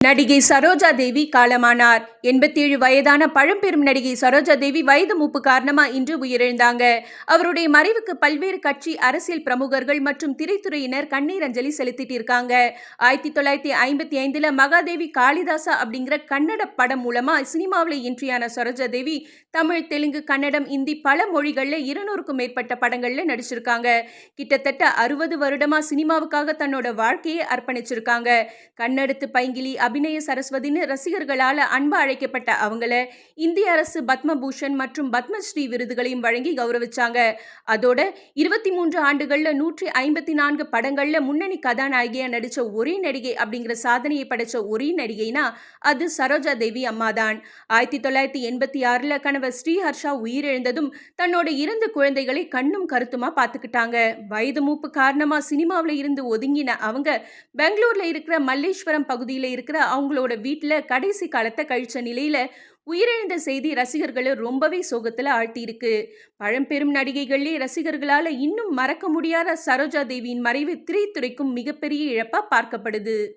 நடிகை சரோஜா தேவி காலமானார். 87 வயதான பழம்பெரும் நடிகை சரோஜா தேவி வயது மூப்பு காரணமா இன்று உயிரிழந்தாங்க. அவருடைய மறைவுக்கு பல்வேறு கட்சி, அரசியல் பிரமுகர்கள் மற்றும் திரைத்துறையினர் கண்ணீர் அஞ்சலி செலுத்திட்டு இருக்காங்க. 1955 மகாதேவி காளிதாசா அப்படிங்கிற கன்னட படம் மூலமா சினிமாவில் என்ட்ரியான சரோஜா தேவி தமிழ், தெலுங்கு, கன்னடம், இந்தி பல மொழிகள்ல 200க்கும் மேற்பட்ட படங்கள்ல நடிச்சிருக்காங்க. கிட்டத்தட்ட 60 வருடமா சினிமாவுக்காக தன்னோட வாழ்க்கையை அர்ப்பணிச்சிருக்காங்க. கண்ணெடுத்து பைங்கிலி, அபிநய சரஸ்வதினு ரசிகர்களால் அன்பா அழைக்கப்பட்ட அவங்கள இந்திய அரசு பத்மபூஷன் மற்றும் பத்மஸ்ரீ விருதுகளையும் வழங்கி கௌரவிச்சாங்க. அதோட 23 ஆண்டுகள்ல 154 படங்கள்ல முன்னணி கதாநாயகியா நடிச்ச ஒரே நடிகை அப்படிங்கிற சாதனையை படைச்ச ஒரே நடிகைனா அது சரோஜா தேவி அம்மாதான். 1986 கணவர் ஸ்ரீஹர்ஷா உயிரிழந்ததும் தன்னோட 2 குழந்தைகளை கண்ணும் கருத்துமா பார்த்துக்கிட்டாங்க. வயது மூப்பு காரணமா சினிமாவில் இருந்து ஒதுங்கின அவங்க பெங்களூர்ல இருக்கிற மல்லேஸ்வரம் பகுதியில் இருக்கிற அவங்களோட வீட்டுல கடைசி காலத்தை கழிச்ச நிலையில உயிரிழந்த செய்தி ரசிகர்களை ரொம்பவே சோகத்துல ஆழ்த்தியிருக்கு. பழம்பெரும் நடிகைகளே ரசிகர்களால இன்னும் மறக்க முடியாத சரோஜா தேவியின் மறைவு திரைத்துறைக்கும் மிகப்பெரிய இழப்பா பார்க்கப்படுது.